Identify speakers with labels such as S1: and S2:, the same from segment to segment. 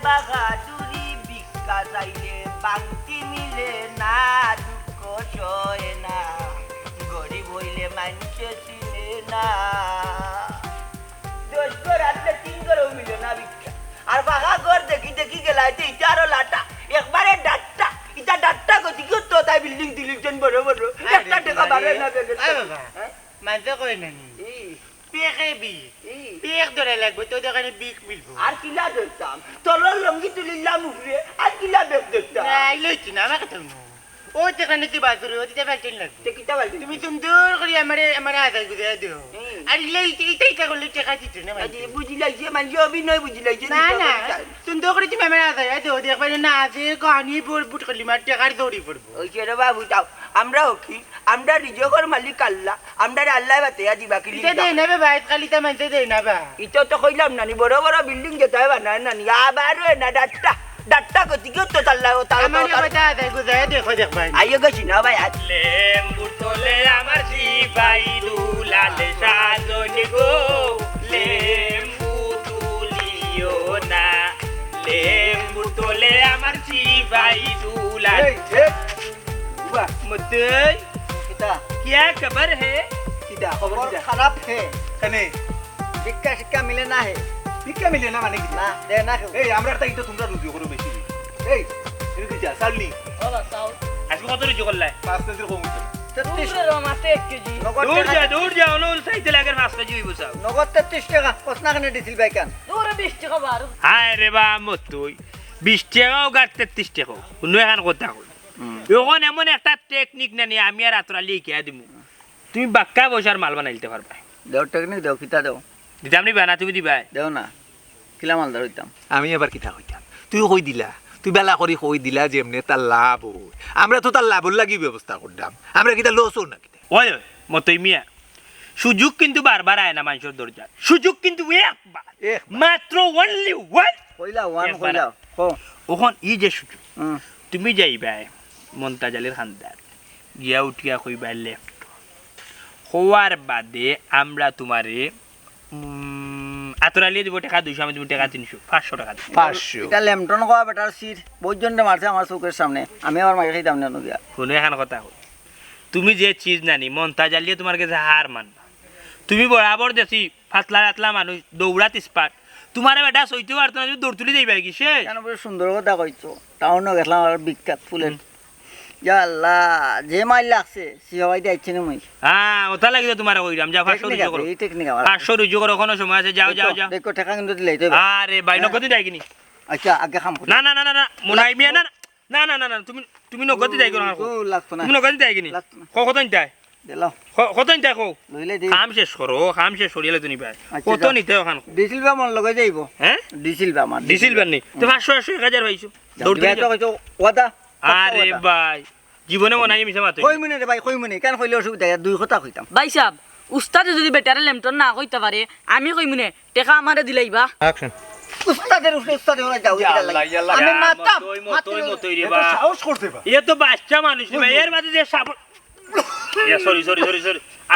S1: বাহাদুরি ভিক্ষা চাইলে বাংতি মিলে না দুঃখ সয় না গরিব হইলে মানুষে চিনে না 10 ঘর আসলে 3 ঘরও মিলে না ভিক্ষা আর বাঘা ঘর দেখি দেখি গেলাইতে ইটা আরো লাটা একবারে ডাট্টা ইটা ডাট্টা গতি করতো তাই বিল্ডিং দিলিজন বড় বড় একটা টাকা বাড়ে না
S2: মাঝে কই নানি পেকে বি পেক ধরে লাগবে তো দোকানে বিক মিলবো
S1: আর কিলা ধরতাম তলর লঙ্গি তুলিলাম উপরে আর কিলা বেগ ধরতাম
S2: নাই লইছি না আমাকে তুমি ও দোকানে তুই বাজুরে ও দিতে পারছেন না
S1: কিটা বলতি
S2: তুমি সুন্দর করে আমারে আদায় করে দিও আর লইছি এইটাই করলে টাকা দিতে না
S1: আজি বুঝিলাইছে মানে অভিনয় বুঝিলাইছে
S2: না না সুন্দর করে তুমি আমারে আদায় দিও দেখবে না আছে গানি বুট করলি মার টাকার দৌড়ি পড়বো
S1: ওই রে বাবু তাও আমরা ওকি আমরা রিজকের মালিক আল্লাহ আমরা আল্লাহ বাতেয়া দিবা কি
S2: এটা দেই না ভাই খালিটা মানতে দেই না বা
S1: ইতো তো কইলাম নানি বড় বড় বিল্ডিং যেতে হবে না নানি আবার না ডাট্টা ডাট্টা গতি করতো আল্লাহ ও তার
S2: আমার কথা আদায় করে দেখো দেখ ভাই
S1: আইও গেছি না ভাই
S3: লেম্বু তোলে আমার সিপাই দুলালে সাজনি গো লেম্বু তুলিও না লেম্বু তোলে আমার সিপাই দুলালে
S1: মতই কিটা
S3: क्या खबर है
S1: কিটা খবর খারাপ হে
S4: কেনে
S1: শিক্ষা শিক্ষা মিলে না হে
S4: ভিক্ষা মিলে না মানে কি
S1: না দে না
S4: এই আমরা তাই তো তোমরা রুজু করো বেশি এই এদিকে যা সালনি
S1: ওলা তাও
S3: আজকে কত রুজু করলে
S4: 5 কেজি কম হইছে
S1: 33 টাকা মাত্র 1 কেজি
S3: দূর যা অনুল সাইতে লাগের 5 কেজি হইব সাও
S1: নগদ 33 টাকা প্রশ্ন খানে দিছিল ভাই কান দূরে 20 টাকা বার
S3: হায় রে বা মতই 20 টাকাও গার 33 টাকা অন্য এখন কথা কই এখন এমন একটা টেকনিক না নিয়ে আমি আর আতরা লিখে দিমু তুমি বাক্কা বসার মাল বানাইতে পারবা
S1: দেও টেকনিক দেও কিতা দেও
S3: দিতাম নি বানা তুমি দিবা
S1: দেও না কিলা মাল ধরইতাম
S4: আমি এবার কিতা কইতাম তুই কই দিলা তুই বেলা করি কই দিলা যে এমনি তার লাভ হয় আমরা তো তার লাভর লাগি ব্যবস্থা করতাম আমরা কিতা লস হো না কিতা
S3: ওই মতই মিয়া সুযোগ কিন্তু বারবার আয় না মানুষের দরজা সুযোগ কিন্তু একবার মাত্র অনলি ওয়ান
S1: কইলা ওয়ান কইলা কো
S3: ওখন ই যে সুযোগ তুমি যাইবা মন্তাজালের খানদার গিয়া উঠিয়া কইবা লেফট হওয়ার বাদে আমরা তোমারে আতরালিয়ে দিব টাকা 200 আমি দিব টাকা 300 500 টাকা দিব
S4: 500
S1: এটা লেমটন কোয়া বেটার সিট বইজনটা মারছে আমার চোখের সামনে আমি আবার মাইরে খাইতাম না নদিয়া
S3: শুনে এখন কথা কই তুমি যে চিজ নানি মন্তাজালিয়ে তোমার কাছে হার মানবা তুমি বরাবর দেখি ফাতলা রাতলা মানুষ দৌড়াত স্পাট তোমার বেটা সইতে পারতো না দৌড় তুলি যাইবা কি সে
S1: কেন বড় সুন্দর কথা কইছো টাউনও গেলাম আর বিখ্যাত ফুলের ইয়া আল্লাহ যে মাইল লাগছে সিওয়াই যাইছে না মই
S3: হ্যাঁ ওটা লাগিয়ে তোমার কইরাম যাও 500 রুজু করো
S1: এই টেকনিক আমার
S3: 500 রুজু করো কোনো সময় আছে যাও যাও যাও
S1: দেখো টাকা কিন্তু দিলাই তো
S3: আরে ভাই নগদ দেই কিনি
S1: আচ্ছা আগে খাম
S3: না না না না মোনাই মিয়া না না না না না তুমি নগদ দেই করো
S1: ও লাগতো না
S3: তুমি নগদ দেই কিনি কত নিতে
S1: দিলাও
S3: কত নিতে কো
S1: লইলে দেই
S3: কাম শেষ করো কাম শেষ করিলে তুমি ভাই কত নিতে ওখান
S1: ডিসিল বা মন লগে যাইব
S3: হ্যাঁ
S1: ডিসিল বা আমার
S3: ডিসিল বানি তো 500 1000 পাইছো দৌড়
S1: দিই তো কইছো ওদা
S3: আরে ভাই জীবনে মনাই মিছা মাতো
S1: কই মনে রে ভাই কই মনে কেন কইলে অসুবিধা দুই কথা কইতাম
S5: ভাই সাহেব উস্তাদে যদি বেটারে লেমটন না কইতে পারে আমি কই মনে টেকা আমারে দিলাইবা
S4: অ্যাকশন
S1: উস্তাদের ওরা যাও আমি মাতাম
S3: মতই রে বা
S4: সাহস করতে বা
S3: এ তো বাচ্চা মানুষ রে ভাই এর মাঝে যে সাপ সরি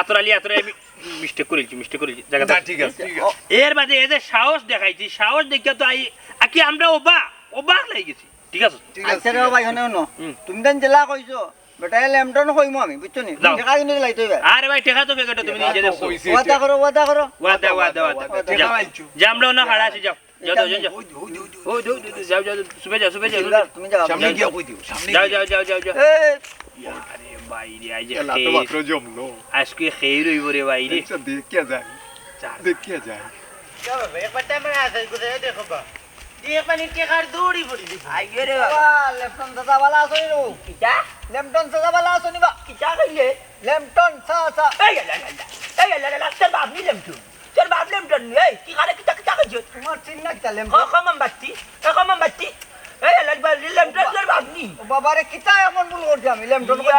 S3: আতরালি মিস্টেক করেছি জায়গা
S4: ঠিক আছে ঠিক আছে
S3: এর মাঝে এই যে সাহস দেখাইছি সাহস দেখিয়া তো আকি আমরা অবাক লাগি গেছি ঠিক আছে
S1: আচ্ছা রে ভাই হনে হনো তুমি দেন জেলা কইছো বেটা লেমটন কইমু আমি বুঝছো নি টাকা কিন্তু লাইতে হবে
S3: আরে ভাই টাকা তো বেগটা তুমি নিজে দেখো
S1: ওয়াদা করো
S3: ওয়াদা
S4: টাকা মাইছো
S3: জামলো না হাড়া আছে যাও যাও সুবে যাও
S1: তুমি যাও
S4: সামনে গিয়া কই দিও সামনে
S3: যাও
S1: এই
S3: আরে ভাই রে আজ
S4: এলা তো মাত্র জমলো
S3: আজকে খেয়ে রইব রে ভাই রে
S4: আচ্ছা দেখিয়া যায় দেখিয়া যায়
S2: চলো একবার টাইমে আদায় করে দেখো বা দিয়ে পানি টাকার দৌড়ি পড়ি
S1: আইগে রে বাবা লেমটন দাদা বালা আসনি নো কিটা লেমটন দাদা বালা আসনি বা কিটা কইলে লেমটন সা এই তোর বাপ নি লেমটন এই কি করে কিটা কইছো তোমার চিন্না কিটা লেমটন কমম বাত্তি এই লেমটন তোর বাপ নি বাবা রে কিটা এমন ভুল করছি আমি লেমটন কইছো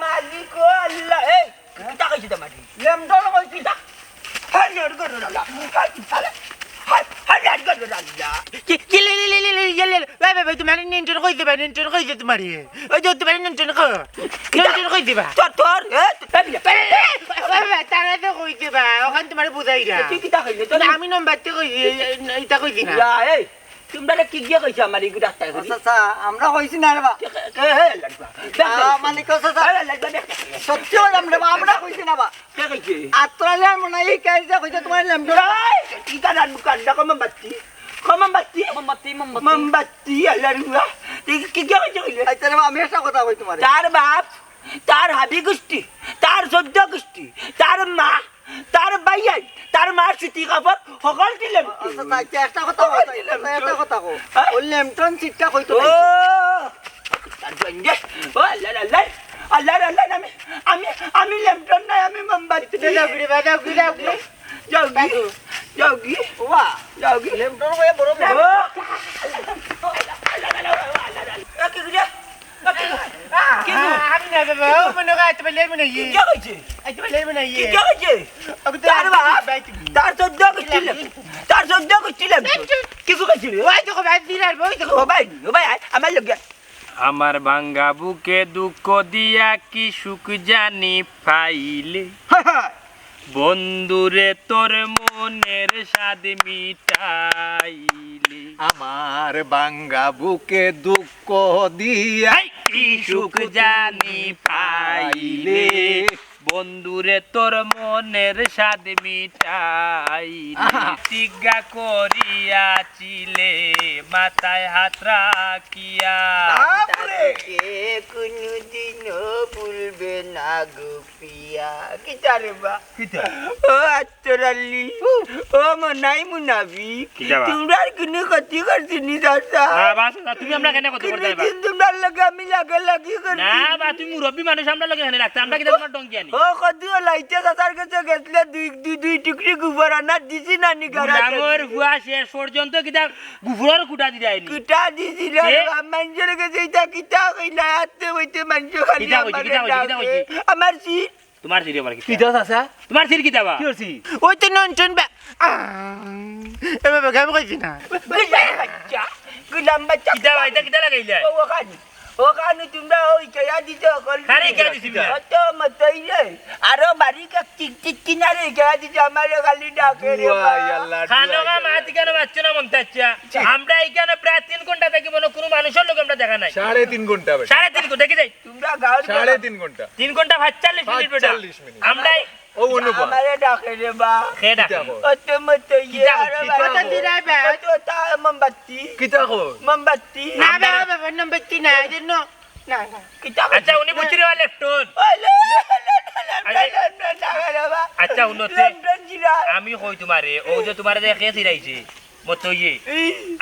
S1: মালিক আল্লাহ এই কিটা কইছো তোমার লেমটন কই কিটা হাই নড় গড় আল্লাহ হাই
S2: কি লে ভাই তুমি নিন্টন কই দিবা তোমার ওই যে তুমি নিন্টন কই দিবা
S1: তোর
S2: তারা তো কই দিবা ওখান তোমার বুঝাই না
S1: কিটা কইলে
S2: আমি নম্বরতে কই এটা কই দিনা
S1: এই তোমরা কি গিয়ে কইছো আমার এই ডাক্তার করি
S6: চাচা আমরা কইছি না রে বা মালিক চাচা সত্যি বললাম রে বা আমরা কইছি না বা আত্রালে মনে এই কাজে কইছে তোমার লেমটন
S1: কি কারণ কান্ডা মোমবাতি মোমবাতি আল্লাহর কি গিয়ে কইছো
S6: আচ্ছা রে বা আমি একটা কথা কই তোমার
S1: তার বাপ তার হাবি গোষ্ঠী তার চোদ্দ গোষ্ঠী তার মা তার বাইয়াই তার মার সিটি কাপড় সকল দিলেন
S6: আচ্ছা একটা কথা কই একটা কথা কই ও লেমটন চিটটা কইতো
S1: ও তার জন্যে ও আল্লাহ আমি লেমটন নাই আমি মোমবাতি যাওগি
S6: ওয়া
S1: যাওগি
S6: লেমটন কই বড়
S2: আমি না বাবা ও মনে হয় তুমি লেই মনে
S1: কি হয়েছে
S2: তুমি লেই মনে
S1: কি হয়েছে তার বাপ তার চোদ্দ গোষ্ঠী কি কইছিল
S2: ওই দেখো ভাই দিলার বই দেখো
S1: ও ভাই আমার লোক
S3: আমার ভাঙ্গা বুকে দুঃখ দিয়া কি সুখ জানি পাইলে বন্ধুরে তোর মনের স্বাদ মিটাইলে
S4: আমার বাঙ্গা বুকে দুঃখ দিয়া
S3: হাই, কি সুখ জানি পাইলে বন্ধুরে তোর মনের স্বাদ মিটাইলে জিজ্ঞা করিয়াছিলে মাথায় হাত রাখিয়া
S1: কোনদিন ভুলবে না গুপিয়া কিতা রে বা ও আত্তরালি ও মনাই মুনাবি
S3: কিতা বা?
S1: তোমরা কোনো ক্ষতি করছি নি দাদা
S3: তুমি আমরা কেন কথা বলতে যাইবা
S1: তোমরা লগে আমি লাগি করি
S3: না বা তুমি মুরব্বী মানুষ আমরা লগে এখানে রাখতে আমরা কি তোমার ডঙ্কি আনি
S1: ও কদিও লাইতে দাদার কাছে গেছলে দুই টুকরি গোবর আনা দিছি নানি গারা
S3: আমার হুয়া শেষ পর্যন্ত কিতা গুফুরের কুটা দি যায়নি
S1: কিতা দিছিল মানুষের কাছে এটা কিতা কইলা আতে হইতে মানুষ খালি
S3: কিতা কইছি?
S1: আমার সিট
S3: তোমার সিরি আবার কি
S4: কিটা চাচা
S3: তোমার সিরি কিতা বা
S4: কি হইছি
S2: ওই তো নন্টন বা এ বাবা গাম কইছি না
S1: গুলাম বাচ্চা
S3: কিতা বা এটা কিতা লাগাইলা
S1: ওখানে তোমরা ওই কেয়া দিছো
S3: আরে কেয়া দিছি না?
S1: অত মতই রে আরো বাড়ি কা টিক কিনারে কেয়া দিছো আমার খালি ডাকে রে
S3: খানোগা মাতি কেন বাচ্চা না মন্তাচ্ছা আমরা এখানে প্রায় 3 ঘন্টা থেকে মনে কোনো মানুষের লোক আমরা দেখা নাই
S4: 3.5 ঘন্টা
S3: 3.5 ঘন্টা কি যাই
S1: তোমরা গাঁর
S4: 3.5 ঘন্টা
S3: 3 ঘন্টা 45 মিনিট বেটা
S4: 45 মিনিট।
S3: আমরা
S4: ও অনুভব
S1: আমারে ডাকে রে বা
S3: খেডা
S1: অত মতই
S3: কিতা
S1: আরো
S3: কিতা
S1: বাড়ি
S2: দিরাই বা
S1: অত তা মোমবাতি
S4: কিটা কো
S1: মোমবাতি
S2: না বাবা নম্বর 3 না দেন না না
S1: কিতা
S3: আচ্ছা উনি বুঝিরে লেফটন আচ্ছা উন্নতি আমি কই তোমারে ও যে তোমারে যে খেয়ে দিরাইছে মতইয়ে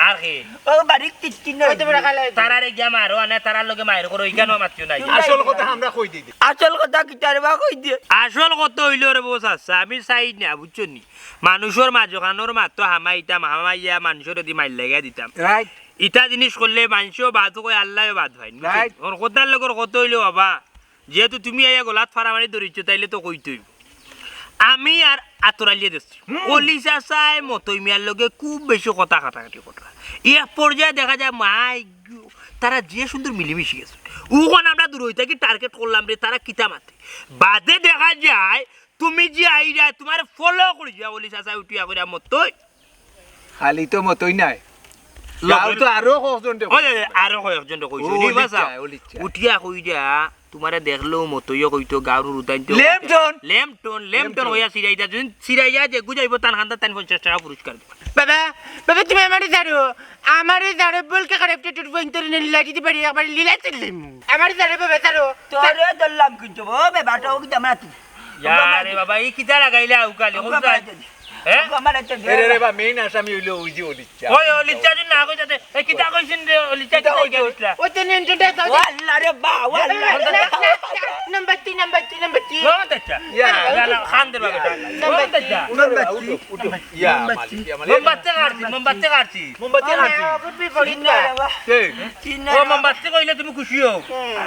S3: আর কে
S1: ও বাড়ি টিক কিনারে
S2: কত বড় খালা
S3: তারারে গিয়া মারো আনে তারার লগে মাইর করো ইকানো মাতিও নাই
S4: আসল কথা আমরা কই দিই
S1: আসল কথা কিতারে বা কই দিয়ে
S3: আসল কত হইলো রে বস আচ্ছা আমি চাই না বুঝছো নি মানুষের মাঝখানোর মাত্র হামাইতাম হামাইয়া মানুষের যদি মাইল লাগা দিতাম
S4: রাইট
S3: ইটা জিনিস করলে মানুষও বাদ কই আল্লাহ বাদ হয়
S4: Right.
S3: ওর কথার লগর কত হইলো বাবা যেহেতু তুমি এই গলাত ফারামারি ধরিছো তাইলে তো কইতই আমি আর আতরালিয়ে দিচ্ছি কলিসা চাই মতই মিয়ার লগে খুব বেশি কথা কাটাকাটি কথা এক পর্যায়ে দেখা যায় মাই তারা যে সুন্দর মিলিমিশি গেছে ওখানে আমরা দূর হইতে কি টার্গেট করলাম রে তারা কিতা মাতে বাদে দেখা যায় তুমি যে আইরা তোমার ফলো করি যা কলিসা চাই উঠিয়া করে মতই
S4: খালি তো মতই নাই গাঁও তো আরো কজন
S3: আরো কয়েকজন কইছো
S4: ও,
S3: নি বাসা
S4: লিচ্ছা, ও লিচ্ছা।
S3: উঠিয়া কই দিয়া তোমারে দেখলো মতইও কইতো গাউর উদাইতো লেমটন হইয়া সিরাইদা যুন সিরাইয়া যে গুজাইব তান হান্দা তান 50 টাকা পুরস্কার দিবা
S2: বাবা তুমি আমারে জারো বলকে কারেক্ট টুট পয়েন্ট নে লাইটি দি বাড়ি একবার লীলা চললেম আমারে জারো বাবা জারো
S1: তোরে দল্লাম কিন্তু ও বে বাটাও কি জামাত
S3: ইয়ারে বাবা এই কিতা লাগাইলা উকালে কইতা হ্যাঁ
S1: আমার একটা
S4: রে রে বা মেইন আসামি হইলো ওই যে ওলিচ্ছা
S3: ওই লিচা দিন না কইতাতে এই কিতা কইছিন রে লিচা কিতা কইছিলা
S2: ও তো নন্টনটা দাও
S1: আল্লাহ রে বা
S2: নম্বর 3
S3: মন্তাচ্ছা ইয়ালা খান দে বাগটা মন্তাচ্ছা
S4: ইয়া মালিক ইয়া মালিক
S3: মোমবাতি কাটছি
S4: মোমবাতি হাতি
S3: ও মোমবাতি কইলে তুমি খুশি হও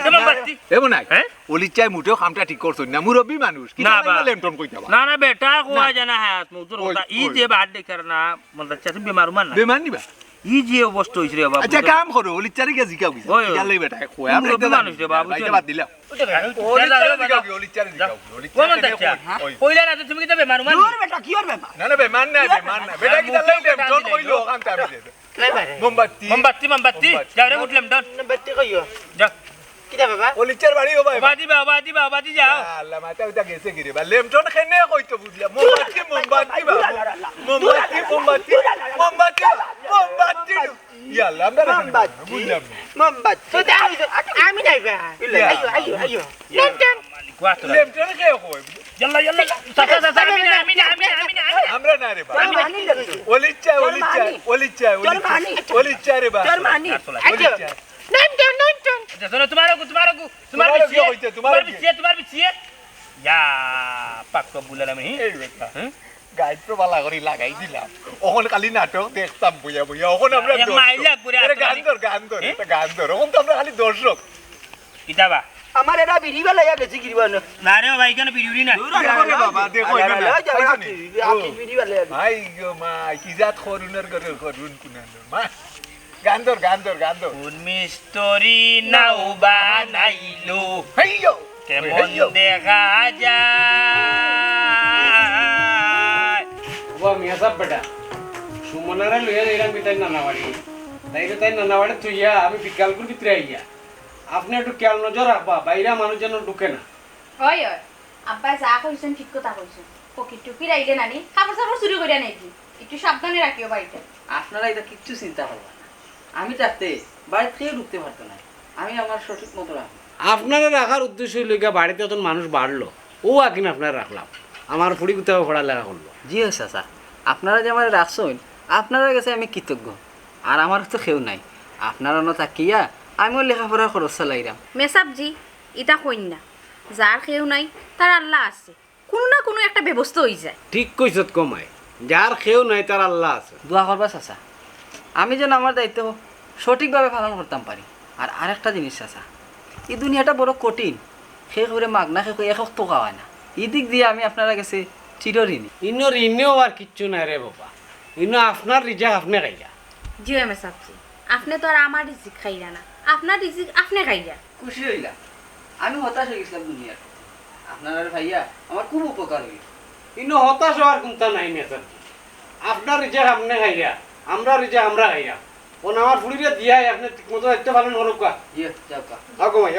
S3: মোমবাতি
S4: এমন নাই
S3: হ্যাঁ?
S4: ওলিচ্ছাই মুঠেও কামটা ঠিক করছ না মুরব্বী মানুষ কি
S3: না বা।
S4: লেমটন কই যাবা
S3: না না বেটা কোয়া জানা হাত মুজুর কথা ই
S4: ওই।
S3: যে বাদ দেখার না মোমবাতি তুমি বেমার মান না
S4: বেমান নিবা
S3: ই যে অবস্থা হইছে রে বাবা
S4: আচ্ছা কাম করো ওলিচ্ছারে কে জিকাও কি
S3: ওই, ওই।
S4: জিকালে বেটা কোয়া
S3: মুরব্বী মানুষ রে বাবু,
S4: বাইটা
S3: চল।
S4: বাদ দিলা ওলিচ্ছারে জিকাও কি ওলিচ্ছারে জিকাও কি
S3: ও মোমবাতি কইলা না তো তুমি কি বেমার মান
S1: তোর বেটা কি করবে
S4: না না বেমান না বেটা কি তাহলে লেমটন কইলো কামটা আমি
S2: লাই বারে
S4: মোমবাতি
S3: মোমবাতি মোমবাতি যাও রে উঠলাম ডন
S2: নম্বরটি কইও
S3: যা
S2: কিটা বাবা
S4: অলিচার বাড়ি ও ভাই
S3: বাদি যাও
S4: আল্লাহ মাথা উঠা গেছে গিরে বা লেমটন খেনে কইতো বুঝলাম মোমবাতি মোমবাতি বা মোমবাতি মোমবাতি মোমবাতি মোমবাতি ইয়াল্লাহ আমরা বুঝলাম
S6: মোমবাতি
S2: তো আমি নাই বা আইও লেমটন
S4: লেমটন কে কই
S3: ইয়াল্লা ইয়াল্লা সাসা সাসা আমি না
S4: আমরা না রে বা অলিচা অলিচা অলিচা অলিচা রে বা
S6: জার্মানি
S2: লেমটন
S3: अच्छा सुनो तुम्हारा पीछे या पक्का बुला नहीं
S4: গাইড তো বালা করে লাগাই দিলাম ওখন খালি নাটক দেখতাম বুঝা বুঝা ওখন আমরা
S3: এক মাইলা ঘুরে
S4: গান ধর ওখন তো আমরা খালি দর্শক
S3: কিতাবা
S6: আমার এরা বিড়ি বেলাইয়া গেছি গিরিবানো
S3: না রে ভাই কেন ভিডিও না
S4: আরে বাবা দেখো এটা না
S6: আকি বিড়ি বেলাইয়া
S4: মাই গো মাই কি জাত করুণের করে করুণ কুনানোর মা গান ধর
S3: কোন মিস্টরি নাও বানাইলো
S4: হেইয়ো
S3: কেমন দেখা যায়
S7: ও মিয়া সাহেব বেটা সুমনারে লইয়া যাইলাম বিতাই নানাবাড়ি তাই নানাবাড়ি তুইয়া আমি বিকালপুর ভিতরে আইয়া আপনি একটু খেয়াল নজর রাখবা বাইরে মানুষ যেন ঢুকে না
S8: হয় আব্বা যা কইছেন ঠিক কথা কইছেন পকেট টুকি রাইলে নানি খাবার সাবার চুরি করিয়া নাকি একটু সাবধানে রাখিও বাড়িতে
S5: আপনারা এটা কিচ্ছু চিন্তা করবেন না আমি থাকতে বাড়ি থেকে ঢুকতে পারতো না আমি আমার সঠিক মতো রাখবো
S7: আপনারা রাখার উদ্দেশ্য হইল গিয়া বাড়িতে যখন মানুষ বাড়লো ও আকিন আপনারা রাখলাম আমার ফুড়ি কোথাও পড়ালেখা করলো
S5: জি হয়েছে স্যার আপনারা যে আমার রাখছেন আপনারা কাছে আমি কৃতজ্ঞ আর আমার তো কেউ নাই আপনারা না থাকিয়া আমিও লেখাপড়া খরচ চালাইলাম
S8: মেসাবজি ইটা কইন না যার কেউ নাই তার আল্লাহ আছে কোনো না কোনো একটা ব্যবস্থা হয়ে যায়
S7: ঠিক কইছত কমাই যার কেউ নাই তার আল্লাহ আছে
S5: দোয়া করবা চাচা আমি যেন আমার দায়িত্ব সঠিকভাবে পালন করতাম পারি আর আরেকটা জিনিস চাচা এই দুনিয়াটা বড় কঠিন সে করে মাগনা সে করে এক টাকা হয় না এই দিক দিয়ে আমি আপনারা কাছে চিরঋণী
S7: ইনোর ইনেও আর কিচ্ছু নাই রে বাবা ইনো আপনার রিজা আপনি খাইয়া
S8: জি মেসাবজি আপনি তো আর আমার রিজিক খাইরা না আপনার রিজিক আপনি খাইরা
S5: খুশি হইলাম আমি হতাশ হয়ে গেছিলাম দুনিয়ার আপনার ভাইয়া আমার খুব উপকার হইল
S7: ইনো হতাশ হওয়ার কোনটা নাই মেসার আপনার রিজা আপনি খাইয়া আমরা রিজা আমরা খাইয়া ও আমার ফুড়িরে দিয়াই আপনি ঠিক মতো দায়িত্ব পালন করুক
S5: জি যাও কা
S7: আগো ভাই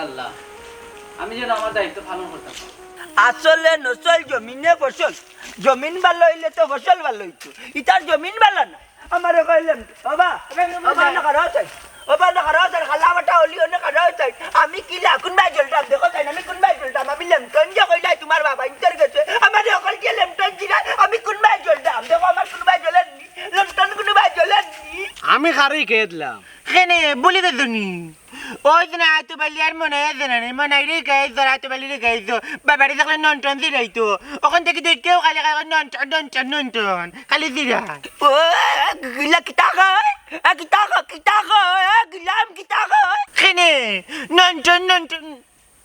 S5: আল্লাহ আমি যেন আমার দায়িত্ব পালন করতাম
S6: আসলে নচল জমিনে ফসল জমিন ভালো হইলে তো ফসল ভালো হইতো ইতার জমিন ভালো না আমার কইলাম বাবা না করা চাই না করা চাই খালা বাটা হলি না করা চাই আমি কি লাগুন ভাই জলটা দেখো চাই আমি কোন ভাই জলটা আমি লেমটন যে কইলাই তোমার বাবা ইন্টার গেছে আমার অকল যে লেমটন জিরা আমি কোন ভাই জলটা দেখো আমার কোন ভাই জলেন লেমটন কোন ভাই জলেন
S7: আমি খারি খেয়ে দিলাম
S2: কেনে বলি দে তুমি ওই দিন আতো বালি আর মনে আছে না মনে রে গাইছো আতো বালি রে গাইছো বাবারে দেখলে নন্টন দিরাইতো ওখান থেকে দেখেও খালি নন্টন খালি দিরা
S6: ও গিলা কিতা কয় কিতা কয় গিলাম কিতা কয়
S2: কেনে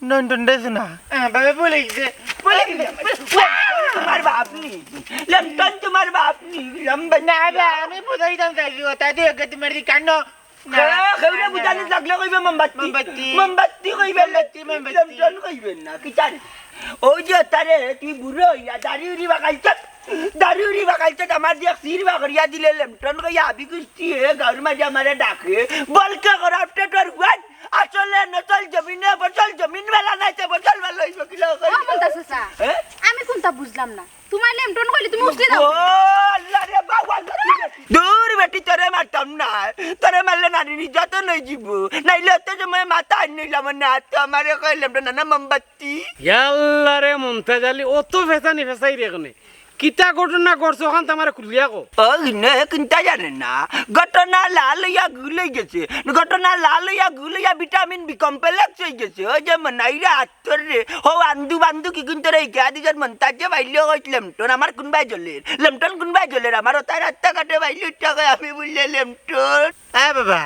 S2: নন্টন দেছো না বাবা বলেছে
S6: তোমার বাপ নি লেমটন তোমার বাপ নি লম্বা
S2: না বা আমি বুঝাইতাম চাইছি ওটা দেখে তোমার কান্ন
S6: খেউরে বুঝানি লাগলে কইবে মোমবাতি কইবে লেমটন কইবেন না কিতান ওই যে তারে তুই বুড়ো হইয়া দাড়ি উড়ি বাকাইছত আমার দিয়ে সির বাকরিয়া দিলে লেমটন কইয়া আবি কুস্তি হে গাঁর মাঝে আমারে ডাকে বলকে করাপ্টে তোর গুয়ান আসলে নচল জমিনে বচল জমিন বেলা নাইছে বচল ভালো হইব কিলো
S8: আমি কোনটা বুঝলাম না তোমার লেমটন কইলে তুমি উছলে দাও
S6: ও আল্লাহ রে বাবা দূর বেটি তোরে মারতাম না তোরে মারলে নানি যত নই জীব নাইলে তো সময় মাথা আনিলাম না তো আমারে কইলাম না মোমবাতি
S7: ইয়াল্লা রে মমতাজ আলী অত ফেসানি ফেসাই রে কোনে কিতা ঘটনা করছো ওখান তোমার খুলিয়া কো
S6: ও নে কিনতা জানে না ঘটনা লাল হইয়া গুলে গেছে ঘটনা লাল হইয়া গুলিয়া ভিটামিন বি কমপ্লেক্স হয়ে গেছে ও যে মনাইরা আত্তর রে ও আন্দু কি কিন্তু রে কে আদিজন মন্তাজ যে বাইলে কইছ লেমটন আমার কোনবাই জলের লেমটন কোনবাই জলের আমার তার আত্তা কাটে বাইলে টাকা আমি বললে লেমটন
S2: হ্যাঁ বাবা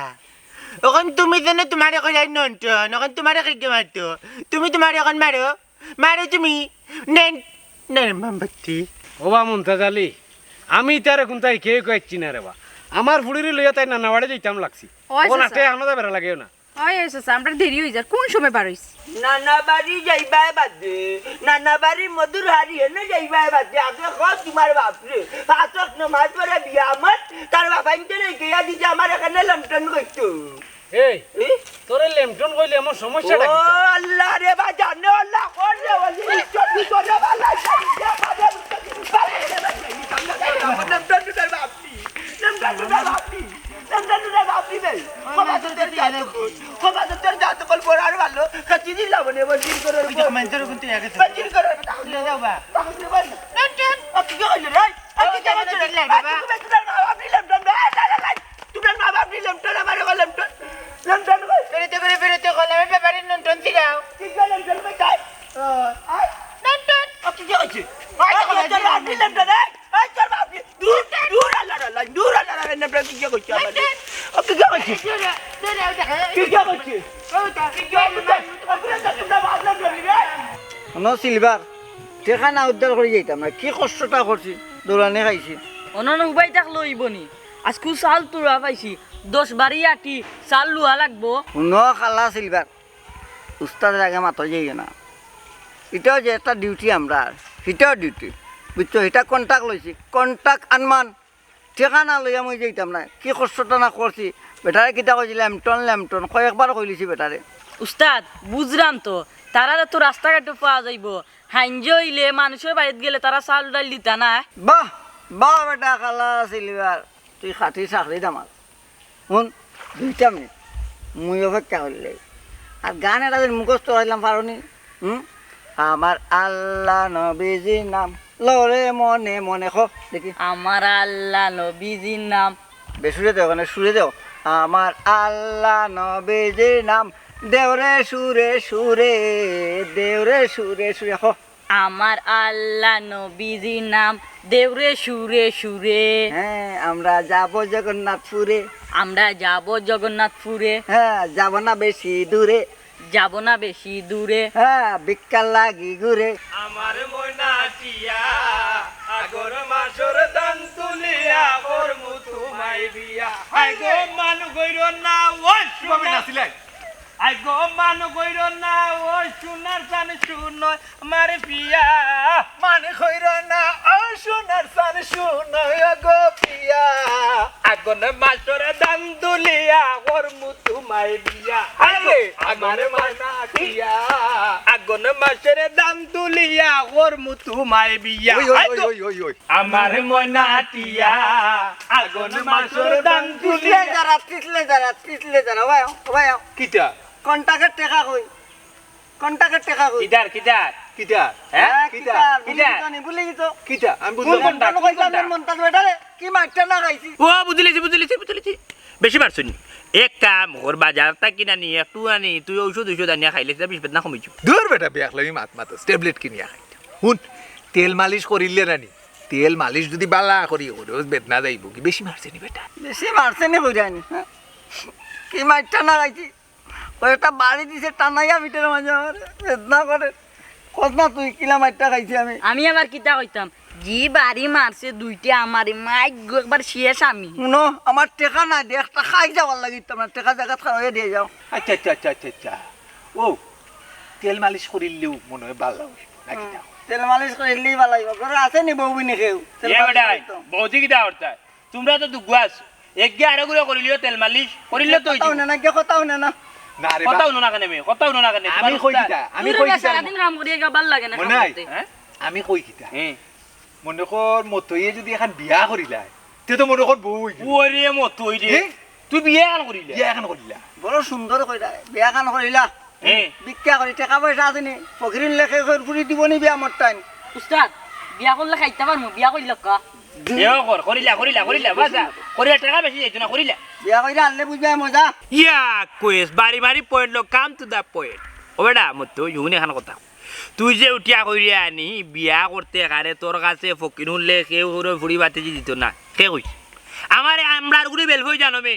S2: ওখান তুমি জানো তোমার কইলাই নন্টন ওখান তোমার কে মারতো তুমি তোমার এখন মারো তুমি নেন মোমবাতি
S7: ওবা মমতাজ আলী আমি তারে কোন তাই কে কইছি না রে বা আমার ফুড়িরে লইয়া তাই নানা বাড়ি যাইতাম লাগছি
S8: ওই
S7: কোন
S8: চাচা।
S7: আটে আমাদের বেড়া লাগেও না
S8: হয় চাচা আমরা দেরি হয়ে যায় কোন সময় বার হইছি
S6: নানা বাড়ি যাইবা বাদে নানা বাড়ি মধুর হারি এনে যাইবা বাদে আগে কত তোমার বাপরে পাঁচক নমাজ পড়ে বিয়া আমার তার বাবা ইনতে গিয়া দিতে আমার এখানে লন্ডন করতো
S7: এই তোরে লেমটন কইলে আমার সমস্যাটা
S6: ও
S7: কি
S6: আল্লাহ রে বা জানে আল্লাহ করলে ওলি চটি করে বালা
S1: সিলভার টেকা না উদ্ধার করে যাইতাম না কি কষ্টটা করছি দৌড়ানে খাইছি
S5: অনন উবাই তাক লইবনি আজকু চাল তুরা পাইছি 10 বারি আটি চাল লুয়া লাগবো
S1: শুনো খালা সিলভার উস্তাদের আগে মাথা যাই না এটাও যে একটা ডিউটি আমরা সেটাও ডিউটি বুঝছো এটা কন্ট্যাক্ট লইছি কন্ট্যাক্ট আনমান টেকা না লইয়া মই যাইতাম না কি কষ্টটা না করছি বেটারে কিতা কইছি ল্যামটন কয়েকবার কইলিছি বেটারে
S5: উস্তাদ বুঝলাম তো তারা তো রাস্তাঘাটে পাওয়া যাইব হাইঞ্জ হইলে মানুষের বাড়িতে গেলে তারা চাল ডাল দিতা না
S1: বাহ বাহ বেটা খালা সিলভার তুই খাটি চাকরি দামাল শুন 2টা মিনিট মুই অপেক্ষা করলে আর গান এটা মুখস্থ করাইলাম পারনি আমার আল্লাহ নবীজির নাম লরে মনে মনে খ দেখি
S5: আমার আল্লাহ নবীজির নাম
S1: বেসুরে দেও মানে সুরে দেও আমার আল্লাহ নবীজির নাম দেওরে সুরে সুরে দেওরে সুরে সুরে খ
S5: আমার আল্লাহ নবীজির নাম দেওরে সুরে সুরে
S1: হ্যাঁ আমরা যাব জগন্নাথপুরে
S5: আমরা যাব জগন্নাথপুরে
S1: হ্যাঁ যাব না বেশি দূরে
S5: যাব না বেশি দূরে
S1: হ্যাঁ বিকাল লাগি ঘুরে
S3: আমার মনাটিয়া আগর মাসর দান তুলিয়া ওর মুতু মাই বিয়া আই গো মান গইর না ও
S4: তুমি নাছিলাই
S3: আই গো মান গইর না ও সোনার জান শুন আমার পিয়া
S4: মানে কইর না ও সোনার সান শুনয় গো পিয়া
S3: আগন মাসর দান তুলিয়া ওর মুতু মাই বিয়া
S4: আরে আমার মানাটিয়া
S3: আগন মাসের দান তুলিয়া ওর মুতু মাই বিয়া
S4: ওই
S3: আমার মনাটিয়া আগন মাসর দান
S1: তিসলে
S3: তুলিয়া
S1: যারা ভাই ভাই
S4: কিটা
S1: কন্টাক্টের টাকা কই কন্টাক্টের টাকা কই
S3: কিদার কিদার
S4: কিটা
S3: হ্যাঁ
S1: কিটা বলি তো
S4: কিটা আমি
S1: কোন
S4: বুঝলাম
S1: কন্টাক্ট কইতাম মন্তাজ বেটারে কি মারটা না খাইছি
S3: ও বুঝলিছি বেশি পারছো নি এক কাম ওর বাজারটা কিনা নি একটু আনি তুই ঔষধ আনিয়া খাইলে সেটা বিষ বেদনা কমিছো
S4: দূর বেটা বেয়াক লাগি মাত ট্যাবলেট কিনিয়া খাইতা শুন তেল মালিশ করিলে রানি তেল মালিশ যদি বালা করি রোজ বেদনা যাইব কি বেশি মারছে নি বেটা
S1: বেশি মারছে নি বুঝানি কি মারটা না খাইছি ওই একটা বাড়ি দিছে টানাইয়া ভিতরে মাঝে আমার বেদনা করে কত না তুই কিলা মারটা খাইছি
S5: আমি আবার কিতা কইতাম জি বাড়ি মারছে 2টা আমারে মাইক একবার শেষ আমি
S1: শুনো আমার টেকা না দিয়ে একটা খাই যাওয়ার লাগি তোমার টেকা জায়গা খাওয়াই দিয়ে যাও
S4: আচ্ছা ও তেল মালিশ করিলেও মনে হয় ভালো লাগবে নাকি না
S1: তেল মালিশ করলেই ভালো লাগবে ঘরে আছে নি বউ বিনি খেউ
S3: এ বেটা বৌদি কিটা করতা তোমরা তো দুগু আছো একগে আরো গুলো করিলিও তেল মালিশ করিলে তো
S1: কথাও না কে কথাও না
S4: না রে
S3: কথাও না কেন কথাও না কেন
S4: আমি কই কিটা
S5: সারাদিন কাম করিয়ে গা ভাল লাগে না
S4: মনে হয় আমি কই কিটা
S3: হ্যাঁ
S4: মনে কর মতয়ে যদি এখন বিয়া করিলা তে তো মনে কর বউ
S3: ওরে মতই রে তুই বিয়ে আন করিলে
S4: বিয়া এখন করিলা
S1: বড় সুন্দর কইরা বিয়া কান করিলা
S3: হ্যাঁ
S1: ভিক্ষা করি টাকা পয়সা আছে নি ফকিরিন লেখে ফুরি দিব নি বিয়া মোর টাইম
S5: উস্তাদ বিয়া করলে খাইতে পারমু বিয়া কইল কা
S3: এও করিলা বাসা করিলা টাকা বেশি যাইতো না করিলা
S1: বিয়া কইরা আনলে বুঝবা মজা
S3: ইয়া কোয়েস বাড়ি পয়েন্ট লো কাম টু দা পয়েন্ট ও বেটা মতো ইউনি খান কথা তুই যে উঠিয়া করিয়া আনি বিয়া করতে কারে তোর কাছে ফকির শুনলে কেউ ফুড়ি বাতি দিত না কে কইস আমারে আমরার গুড়ি বেল হয়ে জানো মে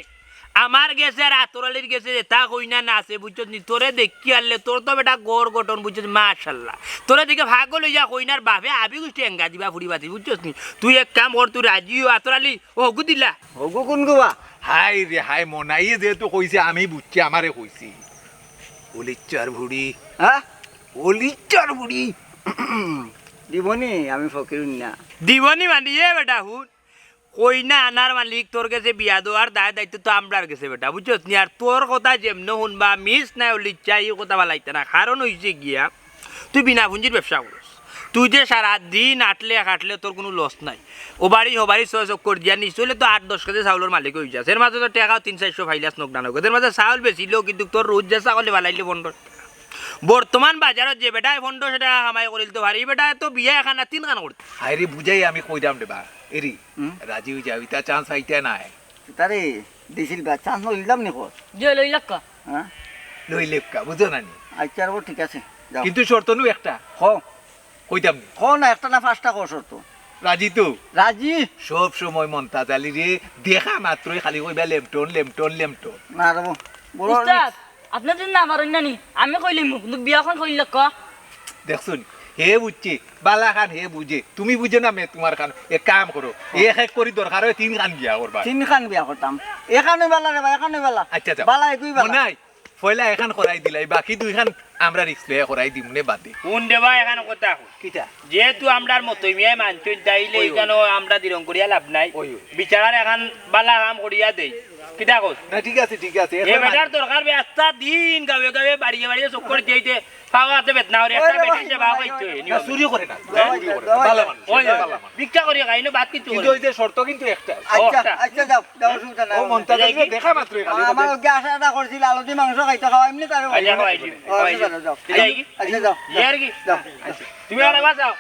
S3: আমার গেছে আর আতরালির গেছে তা কইনা না আছে বুঝছস নি তোরে দেখি আনলে তোর তো বেটা গড় গঠন বুঝছস মাশাআল্লাহ তোরে দেখে ভাগ লইয়া কইনার বাপে আবি গুষ্টি এঙ্গা দিবা ফুড়ি বাতি বুঝছস নি তুই এক কাম কর তুই রাজিও আতরালি ওগু দিলা
S1: হগু কোন গোবা
S4: হাই রে হাই মনাই যেহেতু কইছে আমি বুঝছি আমারে কইছি ওলিচার ভুড়ি
S1: হ্যাঁ
S4: ওলিচার ভুড়ি
S1: দিবনি আমি ফকির না
S3: দিবনি মানে এ বেটা হুন কইনা আনার মালিক তোর কাছে বিয়া দেওয়ার দায়িত্ব তো আমরার গেছে বেটা বুঝছস নি আর তোর কথা যেমন শুনবা মিস নাই ওলিচা এই কথা বালাইতে না কারণ হইছে গিয়া তুই বিনা পুঁজির ব্যবসা করস তুই যে সারাদিন আটলে তোর কোনো লস নাই ওবারই ছয় চক্কর দিয়া নিশ্চয়ই তো 8-10 কেজি চাউলের মালিক হয়ে যাস এর মাঝে তো টাকাও 300-400 ফাইলাস নকডান হোক এদের মাঝে চাউল বেচিলেও কিন্তু তোর রোজ যা চাউলে বালাইলে বন্ধ বর্তমান বাজারত যে বেটায় 1500 টাকা কামাই করিল তো ভারি বেটায় তো বিয়া এখান 3 খান করতে
S4: হাই রে বুঝাই আমি কইরাম রে বা এরি রাজি হই যাবি তা চান্স আইতে নাই
S1: তারে দিছিল বা চান্স লইলাম নি কর
S5: যে লইলাক কা
S1: হ্যাঁ
S4: লই লেপকা বুঝো না নি
S1: আচ্ছা ও ঠিক আছে যাও
S4: কিন্তু শর্ত নু একটা
S1: হ
S4: কইতাম নি
S1: হ না একটা না 5টা কসর তো
S4: রাজি তো
S1: রাজি
S4: সব সময় মন্তাজ আলী রে দেখা মাত্রই খালি কইবা লেমটন
S1: না রে বড়
S5: উস্তাদ আপনার জন্য আমার অন্যানি আমি কইলিম কিন্তু বিয়াখন কইলাক কা
S4: দেখছুন হে বুঝছে বালা খান হে বুঝে তুমি বুঝে না মে তোমার খান এক কাম করো এক করি দরকার হয় 3 খান বিয়া করবা
S1: 3 খান বিয়া করতাম এখানে বেলা রে ভাই এখানে বেলা
S4: আচ্ছা আচ্ছা
S1: বালা একই বেলা
S4: নাই পয়লা এখন করাই দিলাই বাকি 2 খান আমরা রিস্ক লয়ে করাই দিম নে বাদে
S3: কোন দেবা এখানে কথা
S1: কিটা
S3: যেহেতু আমরার মতই মিয়া মানছুন তাইলে এখানে আমরা দিরং করিয়া লাভ নাই বিচারার এখন বালা কাম করিয়া দেই কিটা কস
S4: না ঠিক আছে
S3: এ বেটার দরকার ব্যস্তা দিন গাবে বাড়িয়ে চক্কর দিতে পাওয়াতে বেদনা হরে একটা বেটি সে ভাগ হইতো
S4: না চুরি করে না বালা মানুষ
S3: ওই ভিক্ষা করি খাইনো বাদ কিছু
S4: কিন্তু ওই যে শর্ত কিন্তু একটা
S1: আচ্ছা যাও যাও শুনতে না
S4: ও মন্তাজ আলী দেখা মাত্রই খালি
S1: আমার ওকে আশাটা করছিল আলুদি মাংস খাইতে খাওয়া এমনি তার
S3: আচ্ছা খাইলি
S1: যাও আচ্ছা যাও
S3: ইয়ার কি
S1: যাও
S3: তুমি আর বাসাও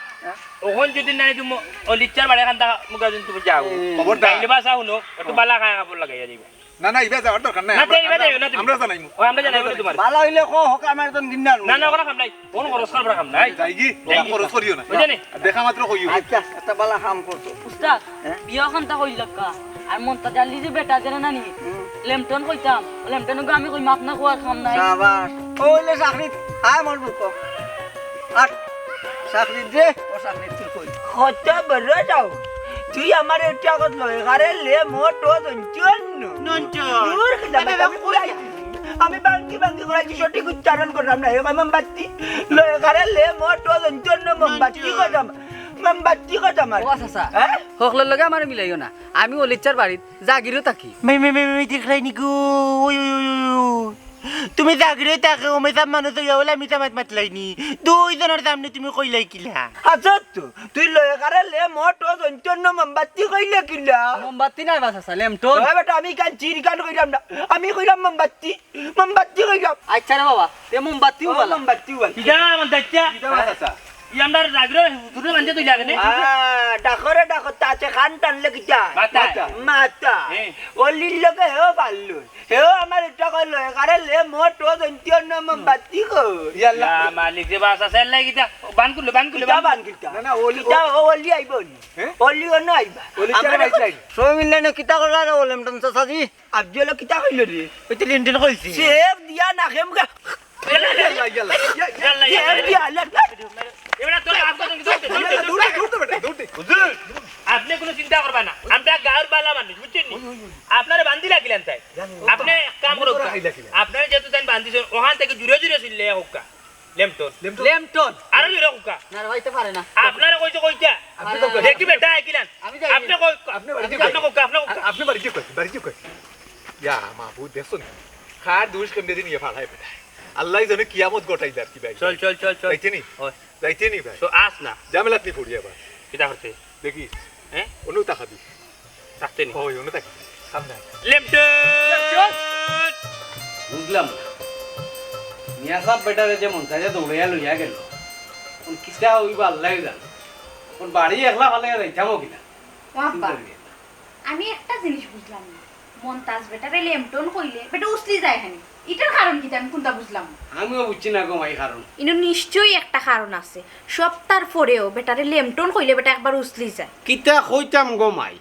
S3: ওখন যদি নাই তুমি অলিচার বাড়ি খান মুগা যদি তুমি যাও
S4: খবর
S3: তাইলে বাসা শুনো একটু বালা খায় কাপড় লাগাইয়া দিবা
S4: না না ইবা যাওয়ার দরকার নাই
S3: না ইবা যাইও না তুমি
S4: আমরা জানাইমু
S3: ও আমরা জানাই বলে তোমার
S1: ভালো হইলে কো হোক আমার তো দিন না
S3: না কোনো কাম নাই কোন খরচ করার কাম নাই
S4: যাই কি খরচ করিও না
S3: বুঝনি
S4: দেখা মাত্র কইও
S1: আচ্ছা একটা বালা কাম করছো
S5: উস্তাদ বিয়াখন তা কইলাক কা আর মন্তাজ আলী যে বেটা জানা নানি লেমটন কইতাম লেমটন গো আমি কই মাপ না কোয়ার কাম নাই
S1: সাবাস ওইলে চাকরি আয় মোর বুক আর চাকরি দে ও চাকরি তুই কই
S6: কত বড় যাও তুই আমার এটা কত লয় আরে লে মোটো জন্য দূর আমি বাঙ্গি করাইছি সঠিক উচ্চারণ করলাম না এবার মোমবাতি লয় আরে লে মোটো জন্য মোমবাতি কইতাম মোমবাতি কইতাম
S5: ও আচ্ছা হকলের লগে আমার মিলাইও না আমি অলিচার বাড়িত জাগিরও থাকি
S2: मैं दिखाई नहीं को তুমি জাগরে তাকে ওমেসা মানুষ হইয়া মিছা মাত লাইনি 2 জনের সামনে তুমি কইলাই কিলা
S6: আচ্ছা তো তুই লয় আরে লে মোটো জন্য মোমবাতি কইলে কিলা
S5: মোমবাতি নাই বাস আছে লেমটন
S6: ওই বেটা আমি কান চির কান কইরাম না আমি কইরাম মোমবাতি কইরাম
S5: আচ্ছা রে বাবা তে মোমবাতিও বালা
S6: মোমবাতি ওয়ালা
S3: কিটা মান দাচ্চা
S4: আচ্ছা
S3: ইয়ামদার জাগরে দুটো মানতে তুই লাগে নে
S6: ডাকরে ডাক তাতে খান টানলে কিটা মাতা ওলির লগে হেও পারলো হেও আমার এটা কইলো আরে লে মোটো জন্য মোমবাতি কই
S4: ইয়াল্লা
S3: মালিক যে বাসা সেল লাগি তা বান করলে
S6: বান কিটা
S4: না না
S6: ওলি আইবো নি ওলি অন আইবা
S4: ওলি চাই নাই
S1: সব মিললে না কিতা করা রে ও লেমটন চাচাজি
S6: আব্জল কিটা কইলো রে
S2: ওই তো লেনদেন কইছি
S6: সেব দিয়া না খেমগা
S4: ইয়াল্লা
S3: এবারে তোর আপনি
S4: হুজুর
S3: আপনি কোনো চিন্তা করবা না আমরা গাঁর বালা মানুষ বুঝছেন নি আপনারা বান্ধি লাগিলেন তাই আপনি কাম করুন আপনারা যেহেতু তাই বান্ধিছেন ওখান থেকে জুড়ে চললে হুকা লেমটন আরো জুড়ে হুকা
S5: না ভাইতে পারে না
S3: আপনারা কইতে দেখি বেটা আইকিলেন আপনি কই
S4: আপনি বাড়িতে কই ইয়া মাহবুব দেখুন খার দুষ কেমনে দিন ইয়ে ফালাই বেটা আল্লাহ জানে কিয়ামত গটাই দার কি ভাই
S3: চল
S4: যাইতে নি ভাই
S3: তো আস না
S4: জামেলাত নি ফুড়িয়া ভাই
S3: কিটা করতে
S4: দেখি
S3: হ্যাঁ
S4: অনু টাকা দি
S3: থাকতে নি
S4: ওই অনু টাকা সামনে
S3: লেমটন
S7: বুঝলাম না মিয়া সাহেব বেটারে যে মন্তাজে দৌড়াইয়া লইয়া গেল কোন কিসা হইবা আল্লাহ জান কোন বাড়ি একলা ভালে যাইতামও কিনা
S8: বাবা আমি একটা জিনিস বুঝলাম না মন্তাজ বেটারে লেমটন কইলে বেটা উসলি যায় হানি এটার কারণ কি আমি কোনটা বুঝলাম
S7: আমিও বুঝছি না গো মাই কারণ
S8: ইনো নিশ্চয়ই একটা কারণ আছে সপ্তাহের পরেও বেটারে লেমটন কইলে বেটা একবার উসলি যায়
S7: কিতা কইতাম গো মাই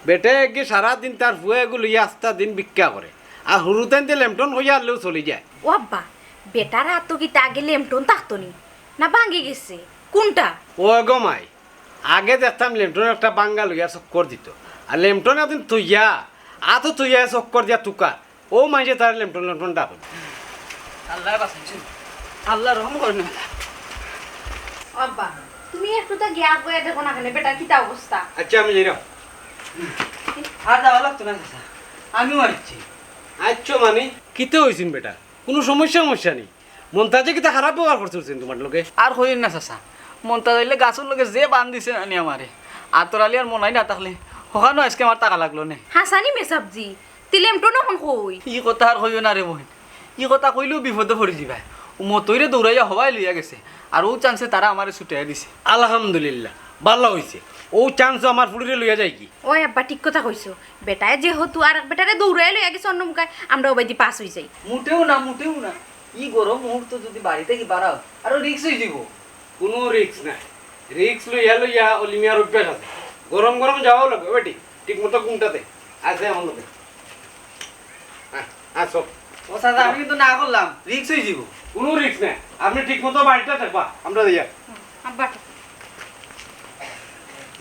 S7: বেটে কি সারাদিন তার ফুয়েগুলো লইয়া আস্তা দিন ভিক্ষা করে আর হুরুতেনতে লেমটন হইয়া আনলেও চলে যায়।
S8: ও আব্বা বেটার হাত তো কি আগে লেমটন থাকতো নি না ভাঙে গেছে কোনটা?
S7: ও গমাই আগে দেখতাম লেমটন একটা বাঙ্গা লইয়া চক্কর দিত, আর লেমটন একদিন তুইয়া আতো তুইয়া চক্কর দিয়া তুকা ও মাঝে তার লেমটন লেমটন ডাক।
S5: আল্লাহ বাঁচাইছো, আল্লাহ রহম করেন।
S8: আব্বা তুমি একটু তো গ্যাপ হয়ে দেখো না কেন বেটার কিতা অবস্থা।
S7: আচ্ছা আমি যাই
S5: আর যাওয়া লাগতো না চাচা, আমি মারিচ্ছি।
S7: আচ্ছা মানে কিতে হয়েছেন বেটা? কোনো সমস্যা নেই। মন্তাজে কিতা খারাপ ব্যবহার করতেছেন তোমার লোকে?
S5: আর হইন না চাচা, মনটা যাইলে গাছের লোকে যে বান দিছে আনি আমারে আতরালি আর মনাই না থাকলে ওখানে আজকে আমার টাকা লাগলো না।
S8: হাসানি মেসাবজি তিলেমটন এখন কই?
S5: ই কথা আর হইও না রে বহিন, ই কথা কইলেও বিপদে পড়ে যাবা। মতইরে দৌড়াইয়া হবাই লইয়া গেছে আর ও চান্সে তারা আমারে ছুটাইয়া দিছে।
S7: আলহামদুলিল্লাহ ভালো হয়েছে, ও চান্স আমার ফুড়িরে লইয়া যায় কি।
S8: ওই আব্বা ঠিক কথা কইছো, বেটায় যেহেতু আর এক বেটারে দৌড়াই লইয়া গেছে অন্য মুখায় আমরা ওবাইদি পাস হই যাই।
S5: মুটেও না ই গরম মুহূর্ত যদি বাড়িতে কি বাড়াও আরো রিক্স হয়ে যাব।
S7: কোনো রিক্স নাই, রিক্স লইয়া অলিমিয়ার অভ্যাস আছে। গরম যাওয়াও লাগবে বেটি, ঠিক মতো ঘুমটাতে আছে আমার লোকে। আসো
S5: ও চাচা আমি কিন্তু না করলাম, রিক্স হয়ে যাব।
S7: কোনো রিক্স নাই, আপনি ঠিক মতো বাড়িতে থাকবা, আমরা যাইয়া।
S8: আব্বা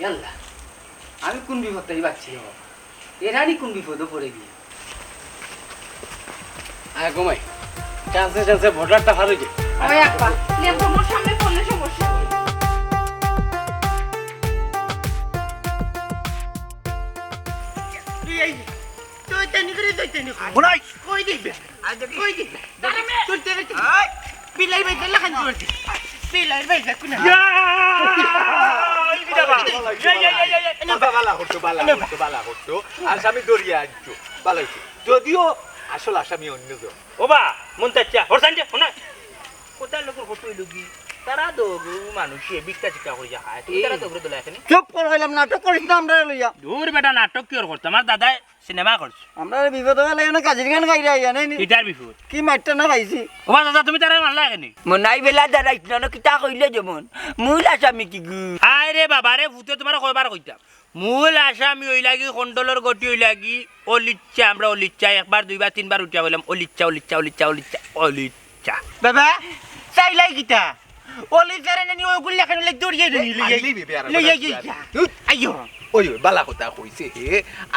S5: ইয়াল্লা আমি কোন বিপদটাই বাচ্ছি এরানি কোন বিপদে পড়ে গিয়ে।
S7: আয় কমাই চান্সে ভোটারটা ভালো যে।
S8: ওই আব্বা লেমটন মোর সামনে পড়লে সমস্যা।
S2: তুই তেনি করে দইতেনি
S1: শুনাই
S2: কই দিবে
S1: আজ
S2: কই দিবে তুই তেরে বিলাই বাইতে লাগান করছি বিলাই বাইতে কোনা
S4: বালা করছো আসামি দরিয়া আনছো ভালো হয়েছে, যদিও আসল আসামি অন্যজন।
S3: ওবা মন্তাচ্চা হরসানজে শোনা কোথায় লোকের ফটো লুগি তারা তো মানুষে ভিক্ষা চিক্ষা করে যা খায় তুমি তারা তো ঘুরে দোলা এখানে
S6: চুপ করে গেলাম, নাটক করিস না আমরা লইয়া।
S3: দূর বেটা নাটক কি করতো আমার দাদাই সিনেমা করছে
S6: আমরা বিপদ হলে এনে কাজির গান গাই রাই জানেন
S3: ইটার বিপদ
S6: কি মাইরটা না খাইছি।
S3: ওবা দাদা তুমি তারা মারলা এখানে
S6: মনাই বেলা দাঁড়াইছ না কিতা কইলে যেমন মূল আসামি কি গু।
S3: আয় রে বাবা রে ভূতে তোমার কয়বার কইতাম মূল আসামি ওই লাগি কন্ডলর গটি ওই লাগি অলিচ্ছা আমরা অলিচ্ছা একবার দুইবার তিনবার উঠা বললাম অলিচ্ছা
S2: বাবা চাইলাই কিটা ওলি জারে নি ওই গুল্লা খানে লে দড়িয়ে নি লইয়া আইয়ো
S4: ওই বালা কথা কইছে হে,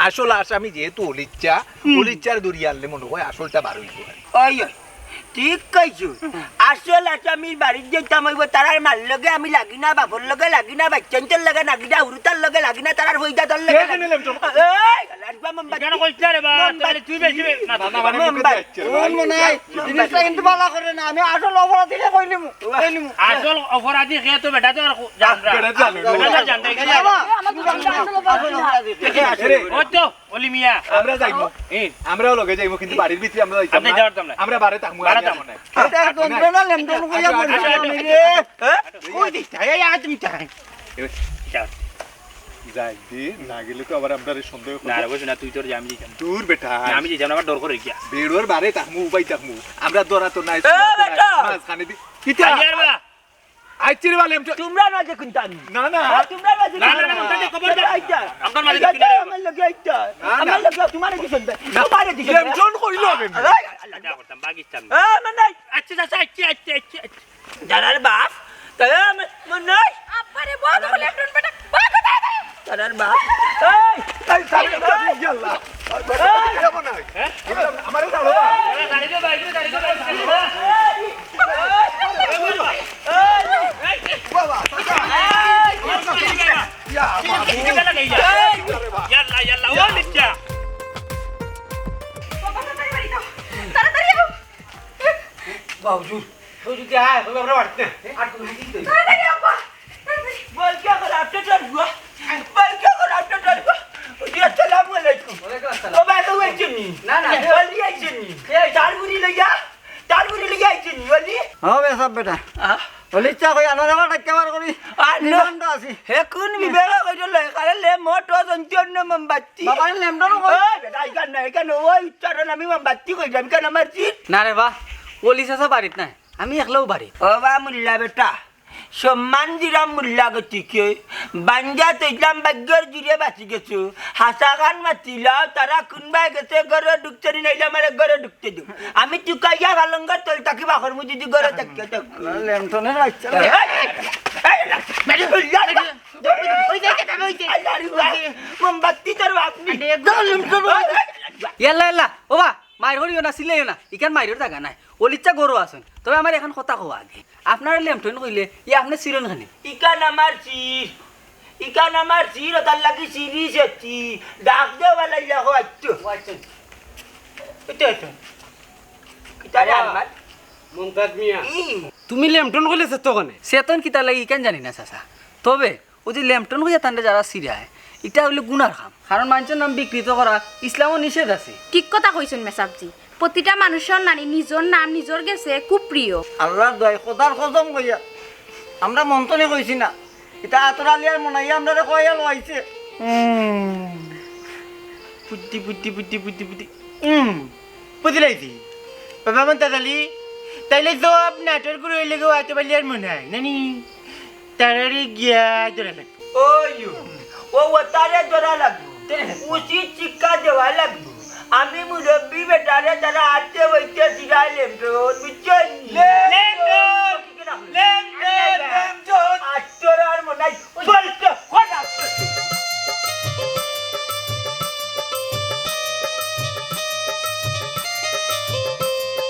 S4: আসল আসামি যেহেতু অলিচ্চার দরিয়া আনলে মনে হয় আসলটা বার হইব।
S6: ওই ঠিক কইছো, আসল আসামির বাড়ির যেতাম হইব তারার মার লগে আমি লাগি না, বাবর লগে লাগি না, বাচ্চাঞ্চের লগে লাগি না, হুরুতার লগে লাগি না, তারার হইদা দল লগে লাগি না। এই গালারবা মোমবাতি
S3: কেন কইছ রে বা তাহলে তুই বেশি না
S6: মনাই জিনিসটা কিন্তু ভালো করে না, আমি আসল অপরাধীকে কইলিমু
S3: আসল অপরাধী কে তো বেটা তো ও তো অলি মিয়া
S4: আমরা যাইবো, আমরাও লগে যাইবো, কিন্তু বাড়ির ভিতরে আমরা যাইতাম না, আমরা বারে থাকবো।
S6: এটা যন্ত্রণা লেমটন কইয়া বলছি আমি রে।
S2: কই দিতা এই আজ তুমি তাই
S4: যাই দি না গেলে তো আবার আমরা সন্দেহ
S3: না রে বস না তুই তোর আমি যাই
S4: দূর বেটা,
S3: আমি যাই আমার ডর করে গিয়া
S4: বেড়োর বারে থাকবো, উপায় থাকবো, আমরা দরা তো নাই মাঝখানে দি কিতা
S3: আইয়ার বা
S4: আইছিরে বালে
S6: তোমরা না দেখুন তানি
S4: না
S6: তোমরা না দেখুন
S3: না মন্তাজে খবর দে
S6: আইতা
S3: আপনার মাঝে কি রে
S6: আমার লগে আইতা আমার লগে তোমারে কি শুনবে তোমারে কি শুনবে
S4: লেমটন কইলো আমি
S3: যা করতাম পাকিস্তান
S6: মনাই
S3: আচ্ছা আচ্ছা
S6: দাঁড়ার বাপ তাহলে মনাই
S8: আব্বারে বল লেমটন বেটা বল কথা
S6: দাঁড়ার বাপ এই
S4: ইয়াল্লাহ কেমন নাই আমারে দাও
S3: দাঁড়ি দে ভাই দাঁড়ি দে
S4: বাবা ইয়া
S3: ইয়াল্লা ও লিচ্চা
S8: তাড়াতাড়ি আও
S7: বাবু তুই যদি আয় তবে আমরা বাড়তে আর তুমি কি কই
S8: তাড়াতাড়ি আব্বা
S6: বল কি করে আপনি চলবো বল কি করে আপনি চলবো আসসালামু আলাইকুম
S5: ওয়ালাইকুম
S6: ও
S5: আসসালাম।
S6: ভাই তো আইছেনি
S5: না
S6: বলি আইছেনি এই চারগুড়ি লইয়া আইছেনি বলি
S1: হবে সব বেটা হলিচ্ছা কই আনার আমার একেবার করি
S6: আর
S1: নিলামটা আছি
S6: হে কোন বিবেরা কইল কালে লে মোটো জন্তিয়ন মোমবাতি
S1: বাবা লেমটন কই
S6: ওই বেটা এখানে ওই উচ্চারণ আমি মোমবাতি কই যাম কেন আমার জিত
S5: না রে বা পুলিশ আছে বাড়িত নাই, আমি একলাও বাড়ি।
S6: ও বা মুল্লা বেটা সম্মান দিলাম মূল্যা গতিকে বাঞ্জা তৈলাম ভাগ্যর জুড়ে বাঁচি গেছো হাসা গান মাতিলাও তারা কোনবাই গেছে ঘরে ঢুকছে নি নাইলে আমার ঘরে ঢুকতে দিও আমি চুকাইয়া গালঙ্গার তল তাকি বাখর মু যদি ঘরে থাকি
S1: লেমটনের আচ্ছা
S6: মোমবাতি তোর আপনি
S5: ইয়াল্লা ইয়াল্লা ও বা মায়ের হরিও না সিলেও না ইখান মায়ের জায়গা নাই অলিচ্ছা গরু আছেন তবে আমার এখন কথা কোয়া আগে আপনার লেমটন কইলে ই আপনি চিরন খানি
S6: ইকান আমার চির তার লাগি চিরি সেটি ডাক দেওয়া লাইলা হয়তো
S7: মন্তাজ মিয়া তুমি লেমটন কইলে তো কোনে
S5: চেতন কিতা লাগি ইখান জানি না চাচা তবে ও যে লেমটন হইয়া তান্ডে যারা সিরায় এটা হইলে গুনার কাম কারণ মানুষের নাম বিকৃত করা ইসলামও নিষেধ আছে
S8: ঠিক কথা কইছেন মেসাবজি প্রতিটা মানুষের নানি নিজের নাম নিজের গেছে খুব প্রিয়
S1: আল্লাহর দয় খোদার কসম কইয়া আমরা মন্তনে কইছি না এটা আতরালিয়ার মনাইয়া আমরা কইয়া লইছে
S2: বুদ্ধি বুদ্ধি বুদ্ধি বুদ্ধি বুদ্ধি বুঝলাইছি বাবা মন্তাজ আলী তাইলে সব নাটোর করে হইলে গো আতো বালি আর মনে হয় নানি তারারে গিয়া জোড়া লাগবে
S6: ও তারে ধরা লাগবে উচিত শিক্ষা দেওয়া লাগবে আমি মুরব্বী বেটারে তারা আটতে বইতে দিলাইলেন বুঝছেন আটটার মনে